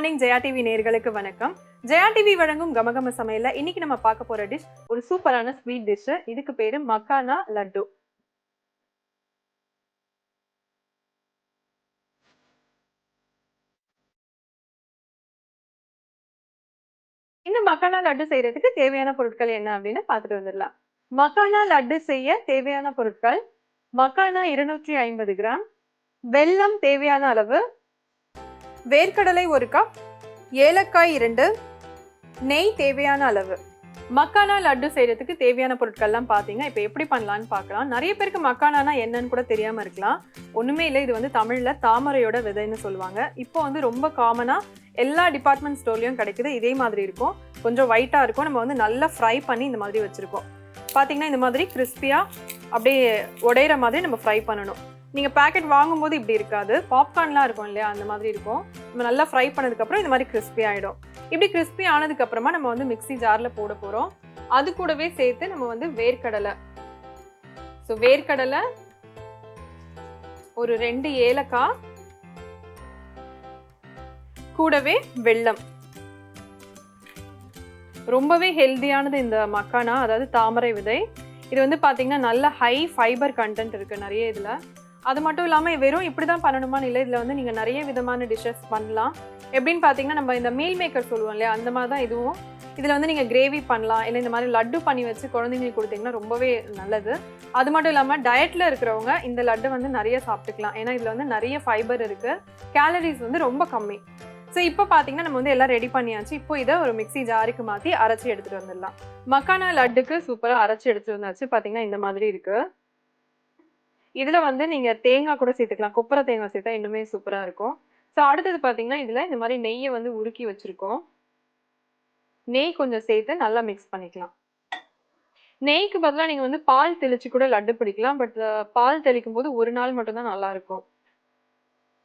Morning Jaya TV நேயர்களுக்கு வணக்கம். Jaya TV வழங்கும் கமகம சமையல்ல இன்னைக்கு நம்ம பார்க்க போற டிஷ் ஒரு சூப்பரான ஸ்வீட் டிஷ். இதுக்கு பேரு மக்கானா லட்டு. இந்த மக்கானா லட்டு செய்யறதுக்கு தேவையான பொருட்கள் என்ன அப்படின்னு பார்த்துட்டு வந்துடலாம். மக்கானா லட்டு செய்ய தேவையான பொருட்கள்: மக்கானா 250 கிராம், வெல்லம் தேவையான அளவு, வேர்க்கடலை 1 கப், ஏலக்காய் 2, நெய் தேவையான அளவு. மக்கானா லட்டு செய்யறதுக்கு தேவையான பொருட்கள்லாம் பார்த்தீங்க. இப்போ எப்படி பண்ணலான்னு பார்க்கலாம். நிறைய பேருக்கு மக்கானானா என்னன்னு கூட தெரியாம இருக்கலாம். ஒண்ணுமே இல்லை, இது வந்து தமிழ்ல தாமரையோட விதைன்னு சொல்லுவாங்க. இப்போ வந்து ரொம்ப காமனா எல்லா டிபார்ட்மெண்ட் ஸ்டோர்லயும் கிடைக்குது. இதே மாதிரி இருக்கும், கொஞ்சம் ஒயிட்டா இருக்கும். நம்ம வந்து நல்லா ஃப்ரை பண்ணி இந்த மாதிரி வச்சிருக்கோம். பார்த்தீங்கன்னா இந்த மாதிரி கிறிஸ்பியா அப்படியே உடையிற மாதிரி நம்ம ஃப்ரை பண்ணணும். நீங்க பேக்கெட் வாங்கும்போது இப்படி இருக்காது, பாப்கார்ன்லாம் இருக்கும் இல்லையா, அந்த மாதிரி இருக்கும். நம்ம நல்லா ஃப்ரை பண்ணதுக்கப்புறம் இந்த மாதிரி கிறிஸ்பி ஆகிடும். இப்படி கிறிஸ்பி ஆனதுக்கு அப்புறமா நம்ம வந்து மிக்ஸி ஜார்ல போட போறோம். அது கூடவே சேர்த்து நம்ம வந்து வேர்க்கடலை, வேர்க்கடலை ஒரு 2 ஏலக்காய், கூடவே வெல்லம். ரொம்பவே ஹெல்தியானது இந்த மக்கானா, அதாவது தாமரை விதை. இது வந்து பார்த்தீங்கன்னா நல்ல ஹை ஃபைபர் கண்டென்ட் இருக்கு நிறைய இதில். அது மட்டும் இல்லாமல் வெறும் இப்படி தான் பண்ணணுமான்னு இல்லை, இதில் வந்து நீங்கள் நிறைய விதமான டிஷ்ஷஸ் பண்ணலாம். எப்படின்னு பார்த்தீங்கன்னா நம்ம இந்த மீல் மேக்கர் சொல்லுவோம் இல்லையா, அந்த மாதிரி தான் இதுவும். இதில் வந்து நீங்கள் கிரேவி பண்ணலாம், இல்லை இந்த மாதிரி லட்டு பண்ணி வச்சு குழந்தைங்களுக்கு கொடுத்தீங்கன்னா ரொம்பவே நல்லது. அது மட்டும் இல்லாமல் டயட்டில் இருக்கிறவங்க இந்த லட்டு வந்து நிறைய சாப்பிட்டுக்கலாம். ஏன்னா இதில் வந்து நிறைய ஃபைபர் இருக்குது, கேலரிஸ் வந்து ரொம்ப கம்மி. ஸோ இப்போ பார்த்தீங்கன்னா நம்ம வந்து எல்லாம் ரெடி பண்ணியாச்சு. இப்போ இதை ஒரு மிக்ஸி ஜாருக்கு மாற்றி அரைச்சி எடுத்துகிட்டு வந்துடலாம். மக்கானா லட்டுக்கு சூப்பராக அரைச்சி எடுத்துகிட்டு வந்தாச்சு. பார்த்தீங்கன்னா இந்த மாதிரி இருக்குது. இதில் வந்து நீங்கள் தேங்காய் கூட சேர்த்துக்கலாம், கொப்பரை தேங்காய் சேர்த்தா இன்னுமே சூப்பராக இருக்கும். ஸோ அடுத்தது பார்த்தீங்கன்னா இதில் இந்த மாதிரி நெய்யை வந்து உருக்கி வச்சுருக்கோம். நெய் கொஞ்சம் சேர்த்து நல்லா மிக்ஸ் பண்ணிக்கலாம். நெய்க்கு பதிலாக நீங்கள் வந்து பால் தெளித்து கூட லட்டு பிடிக்கலாம். பட் பால் தெளிக்கும் போது ஒரு நாள் மட்டும்தான் நல்லாயிருக்கும்.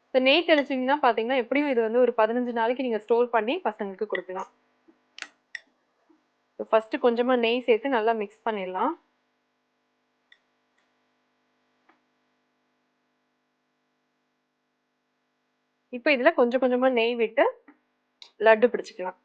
இப்போ நெய் தெளிச்சிங்கன்னா பார்த்தீங்கன்னா எப்படியும் இது வந்து ஒரு 15 நாளைக்கு நீங்கள் ஸ்டோர் பண்ணி பசங்களுக்கு கொடுக்கலாம். இப்போ ஃபஸ்ட்டு கொஞ்சமாக நெய் சேர்த்து நல்லா மிக்ஸ் பண்ணிடலாம். இப்போ இதில் கொஞ்சம் கொஞ்சமாக நெய் விட்டு லட்டு பிடிச்சிக்கலாம்.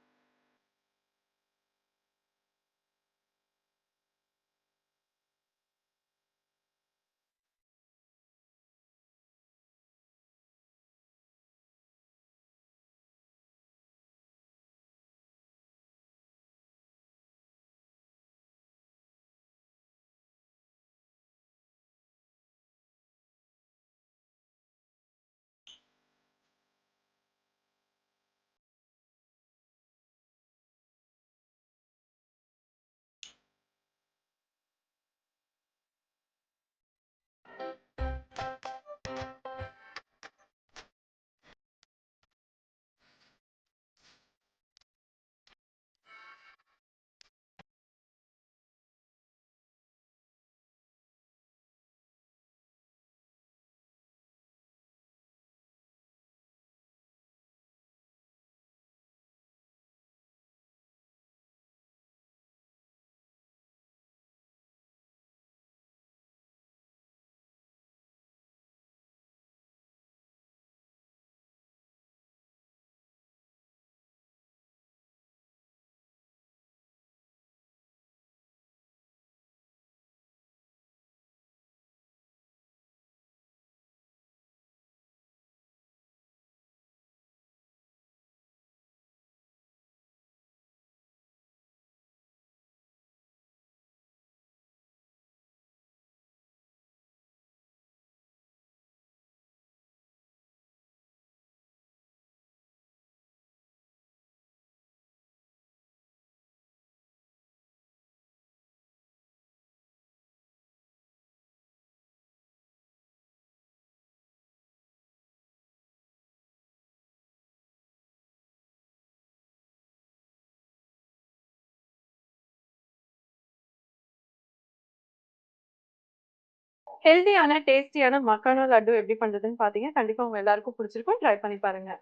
ஹெல்தியான டேஸ்டியான மக்கானா லட்டு எப்படி பண்றதுன்னு பாத்தீங்க. கண்டிப்பா உங்க எல்லாருக்கும் பிடிச்சிருக்கும். ட்ரை பண்ணி பாருங்க.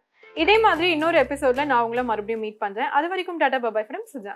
இதே மாதிரி இன்னொரு எபிசோட்ல நான் உங்களை மறுபடியும் மீட் பண்றேன். அது வரைக்கும் tata bye bye from Suja.